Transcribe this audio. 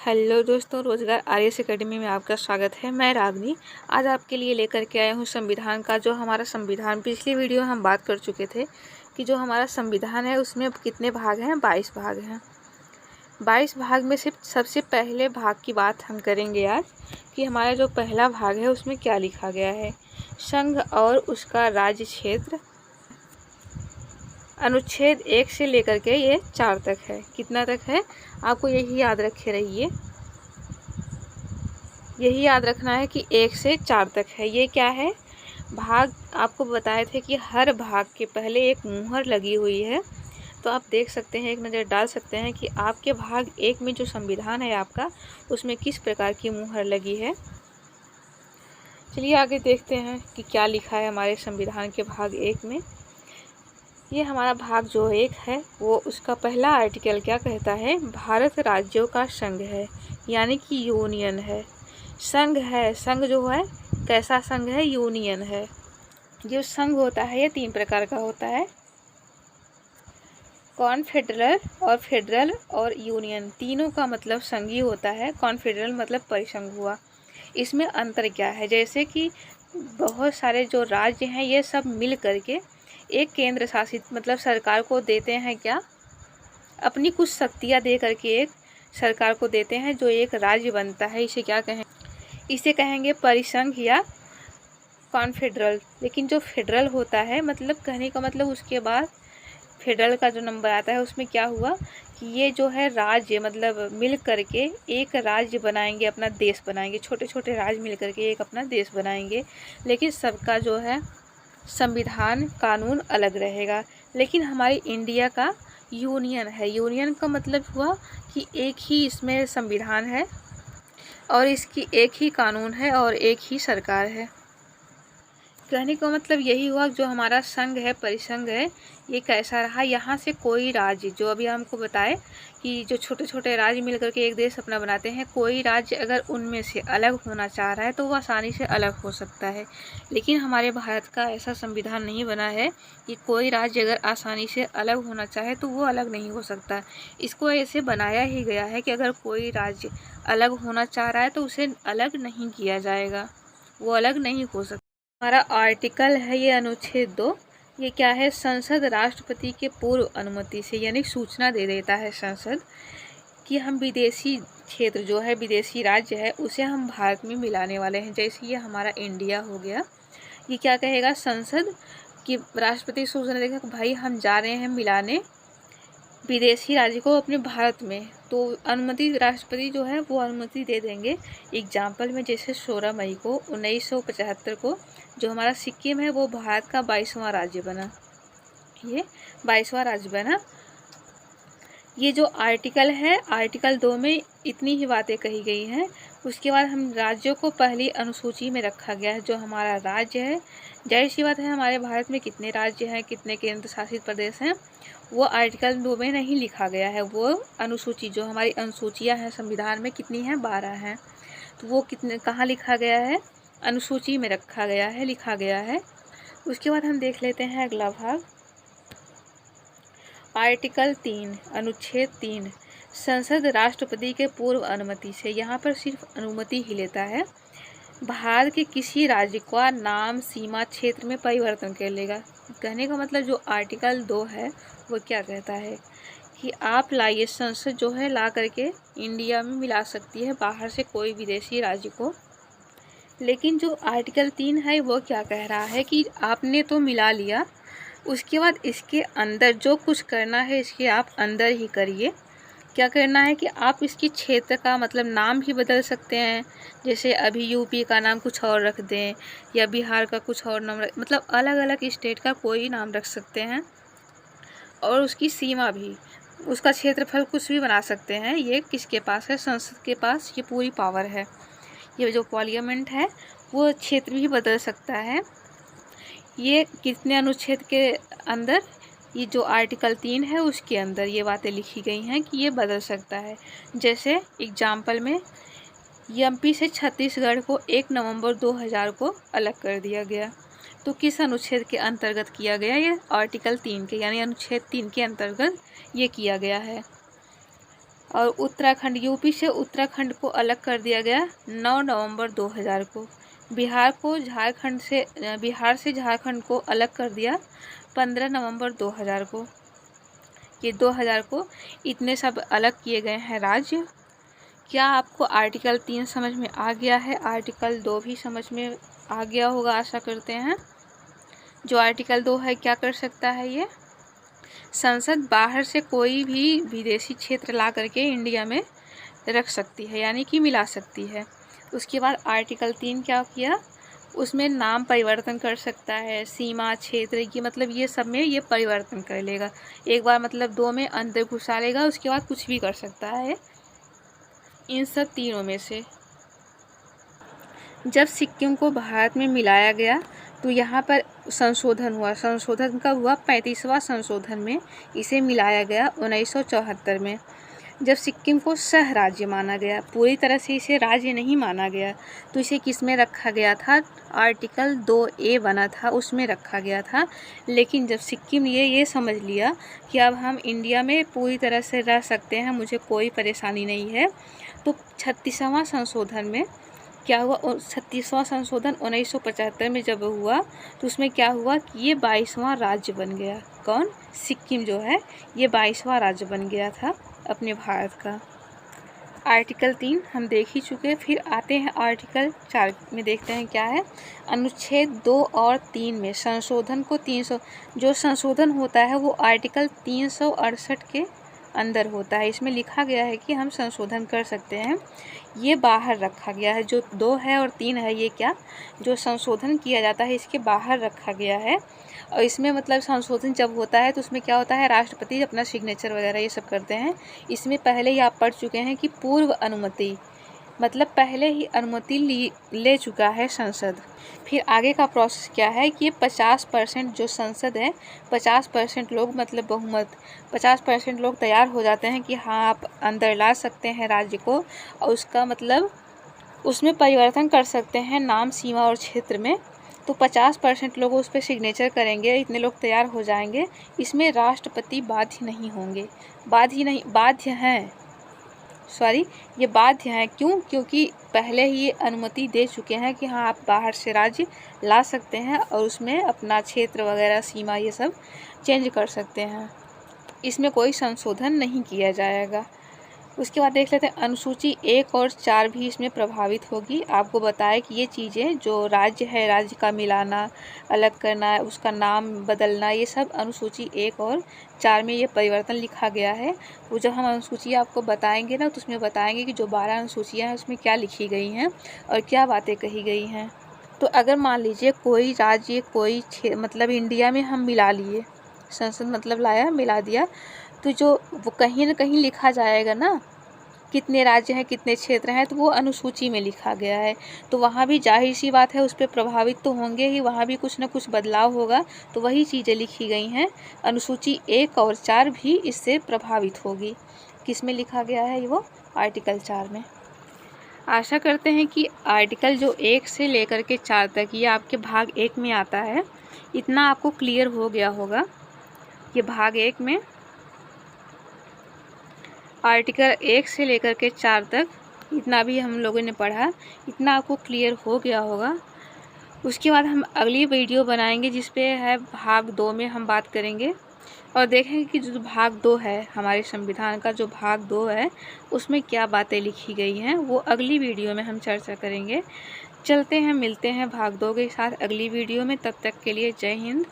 Hello दोस्तों, रोजगार RS academy में आपका स्वागत है। मैं रागनी आज आपके लिए लेकर के आया हूँ संविधान का। जो हमारा संविधान, पिछली वीडियो हम बात कर चुके थे कि जो हमारा संविधान है उसमें कितने भाग हैं, 22 भाग हैं। 22 भाग में से सबसे पहले भाग की बात हम करेंगे आज कि हमारा जो पहला भाग है उसमें क्या लिखा गया है। संघ और उसका राज्य क्षेत्र, अनुच्छेद 1 से लेकर के ये 4 तक है। कितना तक है आपको यही याद रखे रहिए, यही याद रखना है कि 1 से 4 तक है। ये क्या है, भाग आपको बताए थे कि हर भाग के पहले एक मुहर लगी हुई है। तो आप देख सकते हैं, एक नज़र डाल सकते हैं कि आपके भाग 1 में जो संविधान है आपका, उसमें किस प्रकार की मुहर लगी है। चलिए आगे देखते हैं कि क्या लिखा है हमारे संविधान के भाग 1 में। ये हमारा भाग जो 1 है वो उसका पहला आर्टिकल क्या कहता है, भारत राज्यों का संघ है, यानी कि यूनियन है। संघ है, संघ जो है कैसा संघ है, यूनियन है। जो संघ होता है ये 3 प्रकार का होता है, कॉन्फेडरल और फेडरल और यूनियन। तीनों का मतलब संघ ही होता है। कॉन्फेडरल मतलब परिसंघ हुआ। इसमें अंतर क्या है, जैसे कि बहुत सारे जो राज्य हैं ये सब मिल करके एक केंद्र शासित मतलब सरकार को देते हैं, क्या अपनी कुछ शक्तियाँ दे करके एक सरकार को देते हैं जो एक राज्य बनता है। इसे क्या कहें, इसे कहेंगे परिसंघ या कॉन्फेडरल। लेकिन जो फेडरल होता है, मतलब कहने का मतलब उसके बाद फेडरल का जो नंबर आता है उसमें क्या हुआ कि ये जो है राज्य मतलब मिल करके एक राज्य बनाएंगे, अपना देश बनाएंगे। छोटे छोटे राज्य मिल करके एक अपना देश बनाएंगे, लेकिन सबका जो है संविधान कानून अलग रहेगा। लेकिन हमारी इंडिया का यूनियन है। यूनियन का मतलब हुआ कि एक ही इसमें संविधान है और इसकी एक ही कानून है और एक ही सरकार है। कहने का मतलब यही हुआ, जो हमारा संघ है, परिसंघ है, ये कैसा रहा। यहाँ से कोई राज्य, जो अभी हमको बताए कि जो छोटे छोटे राज्य मिलकर के एक देश अपना बनाते हैं, कोई राज्य अगर उनमें से अलग होना चाह रहा है तो वो आसानी से अलग हो सकता है। लेकिन हमारे भारत का ऐसा संविधान नहीं बना है कि कोई राज्य अगर आसानी से अलग होना चाहे तो वो अलग नहीं हो सकता। इसको ऐसे बनाया ही गया है कि अगर कोई राज्य अलग होना चाह रहा है तो उसे अलग नहीं किया जाएगा, वो अलग नहीं हो सकता। हमारा आर्टिकल है ये अनुच्छेद 2। ये क्या है, संसद राष्ट्रपति के पूर्व अनुमति से यानी सूचना दे देता है संसद कि हम विदेशी क्षेत्र जो है, विदेशी राज्य है, उसे हम भारत में मिलाने वाले हैं। जैसे ये हमारा इंडिया हो गया, ये क्या कहेगा, संसद की राष्ट्रपति सूचना देगा कि भाई हम जा रहे हैं मिलाने विदेशी राज्य को अपने भारत में। तो अनुमति राष्ट्रपति जो है वो अनुमति दे देंगे। एग्जाम्पल में जैसे 16 मई को 1975 को जो हमारा सिक्किम है वो भारत का 22वां राज्य बना, ये 22वां राज्य बना। ये जो आर्टिकल है, आर्टिकल 2 में इतनी ही बातें कही गई हैं। उसके बाद हम राज्यों को पहली अनुसूची में रखा गया है। जो हमारा राज्य है, जाहिर सी बात है हमारे भारत में कितने राज्य हैं, कितने केंद्र शासित प्रदेश हैं, वो आर्टिकल 2 में नहीं लिखा गया है। वो अनुसूची, जो हमारी अनुसूचियाँ हैं संविधान में कितनी हैं, 12 हैं, तो वो कितने कहाँ लिखा गया है, अनुसूची में रखा गया है, लिखा गया है। उसके बाद हम देख लेते हैं अगला भाग, आर्टिकल 3 अनुच्छेद 3, संसद राष्ट्रपति के पूर्व अनुमति से। यहाँ पर सिर्फ अनुमति ही लेता है। भारत के किसी राज्य का नाम, सीमा, क्षेत्र में परिवर्तन कर लेगा। कहने का मतलब जो आर्टिकल 2 है वो क्या कहता है कि आप लाइए, संसद जो है ला करके इंडिया में मिला सकती है बाहर से कोई विदेशी राज्य को। लेकिन जो आर्टिकल 3 है वो क्या कह रहा है कि आपने तो मिला लिया, उसके बाद इसके अंदर जो कुछ करना है इसके आप अंदर ही करिए। क्या करना है कि आप इसकी क्षेत्र का मतलब नाम भी बदल सकते हैं। जैसे अभी यूपी का नाम कुछ और रख दें या बिहार का कुछ और नाम मतलब अलग अलग स्टेट का कोई नाम रख सकते हैं। और उसकी सीमा भी, उसका क्षेत्रफल कुछ भी बना सकते हैं। ये किसके पास है, संसद के पास ये पूरी पावर है। ये जो पार्लियामेंट है वो क्षेत्र भी बदल सकता है। ये कितने अनुच्छेद के अंदर, ये जो आर्टिकल 3 है उसके अंदर ये बातें लिखी गई हैं कि ये बदल सकता है। जैसे एग्जाम्पल में एमपी से छत्तीसगढ़ को 1 नवंबर 2000 को अलग कर दिया गया, तो किस अनुच्छेद के अंतर्गत किया गया, ये आर्टिकल 3 के यानी अनुच्छेद 3 के अंतर्गत ये किया गया है। और उत्तराखंड, यूपी से उत्तराखंड को अलग कर दिया गया 9 नवंबर 2000 को। बिहार से झारखंड को अलग कर दिया 15 नवंबर 2000 को। ये 2000 को इतने सब अलग किए गए हैं राज्य। क्या आपको आर्टिकल 3 समझ में आ गया है? आर्टिकल 2 भी समझ में आ गया होगा, आशा करते हैं। जो आर्टिकल 2 है क्या कर सकता है ये? संसद बाहर से कोई भी विदेशी क्षेत्र ला करके इंडिया में रख सकती है, यानी कि मिला सकती है। उसके बाद आर्टिकल 3 क्या किया? उसमें नाम परिवर्तन कर सकता है, सीमा, क्षेत्र की मतलब ये सब में ये परिवर्तन कर लेगा। एक बार मतलब 2 में अंदर घुसा लेगा, उसके बाद कुछ भी कर सकता है इन सब तीनों में से। जब सिक्किम को भारत में मिलाया गया तो यहाँ पर संशोधन हुआ। संशोधन कब हुआ? 35वां संशोधन में इसे मिलाया गया 1974 में, जब सिक्किम को सह राज्य माना गया। पूरी तरह से इसे राज्य नहीं माना गया, तो इसे किस में रखा गया था? आर्टिकल 2A बना था उसमें रखा गया था। लेकिन जब सिक्किम ये समझ लिया कि अब हम इंडिया में पूरी तरह से रह सकते हैं, मुझे कोई परेशानी नहीं है, तो 36वां संशोधन में क्या हुआ? 36वां संशोधन 1975 में जब हुआ तो उसमें क्या हुआ कि ये 22वां राज्य बन गया। कौन? सिक्किम जो है ये 22वां राज्य बन गया था अपने भारत का। आर्टिकल 3 हम देख ही चुके। फिर आते हैं आर्टिकल 4 में, देखते हैं क्या है। अनुच्छेद 2 और 3 में संशोधन को 300 जो संशोधन होता है वो आर्टिकल 368 के अंदर होता है। इसमें लिखा गया है कि हम संशोधन कर सकते हैं, ये बाहर रखा गया है। जो 2 है और 3 है ये क्या जो संशोधन किया जाता है इसके बाहर रखा गया है। और इसमें मतलब संशोधन जब होता है तो उसमें क्या होता है, राष्ट्रपति अपना सिग्नेचर वगैरह ये सब करते हैं। इसमें पहले ही आप पढ़ चुके हैं कि पूर्व अनुमति मतलब पहले ही अनुमति ले चुका है संसद। फिर आगे का प्रोसेस क्या है कि 50% जो संसद है 50% लोग मतलब बहुमत 50% लोग तैयार हो जाते हैं कि हाँ आप अंदर ला सकते हैं राज्य को, और उसका मतलब उसमें परिवर्तन कर सकते हैं नाम, सीमा और क्षेत्र में। तो 50% लोग उस पर सिग्नेचर करेंगे, इतने लोग तैयार हो जाएंगे। इसमें राष्ट्रपति बाध्य नहीं होंगे, बाध्य हैं, सॉरी ये बाध्य हैं। क्यों? क्योंकि पहले ही ये अनुमति दे चुके हैं कि हाँ आप बाहर से राज्य ला सकते हैं और उसमें अपना क्षेत्र वगैरह, सीमा ये सब चेंज कर सकते हैं। इसमें कोई संशोधन नहीं किया जाएगा। उसके बाद देख लेते हैं अनुसूची 1 और 4 भी इसमें प्रभावित होगी। आपको बताया कि ये चीज़ें जो राज्य है, राज्य का मिलाना, अलग करना, उसका नाम बदलना, ये सब अनुसूची 1 और 4 में ये परिवर्तन लिखा गया है। वो जब हम अनुसूची आपको बताएंगे ना तो उसमें बताएंगे कि जो 12 अनुसूचियाँ हैं उसमें क्या लिखी गई हैं और क्या बातें कही गई हैं। तो अगर मान लीजिए कोई राज्य कोई मतलब इंडिया में हम मिला लिए, संसद मतलब लाया मिला दिया, तो जो वो कहीं ना कहीं लिखा जाएगा ना कितने राज्य हैं कितने क्षेत्र हैं, तो वो अनुसूची में लिखा गया है। तो वहाँ भी जाहिर सी बात है उस पर प्रभावित तो होंगे ही, वहाँ भी कुछ ना कुछ बदलाव होगा। तो वही चीज़ें लिखी गई हैं। अनुसूची 1 और 4 भी इससे प्रभावित होगी। किस में लिखा गया है वो? आर्टिकल 4 में। आशा करते हैं कि आर्टिकल जो 1 से लेकर के 4 तक ये आपके भाग 1 में आता है, इतना आपको क्लियर हो गया होगा। ये भाग 1 में आर्टिकल 1 से लेकर के 4 तक इतना भी हम लोगों ने पढ़ा, इतना आपको क्लियर हो गया होगा। उसके बाद हम अगली वीडियो बनाएंगे जिस पे है भाग 2 में हम बात करेंगे और देखेंगे कि जो भाग 2 है हमारे संविधान का, जो भाग 2 है उसमें क्या बातें लिखी गई हैं, वो अगली वीडियो में हम चर्चा करेंगे। चलते हैं, मिलते हैं भाग 2 के साथ अगली वीडियो में। तब तक के लिए जय हिंद,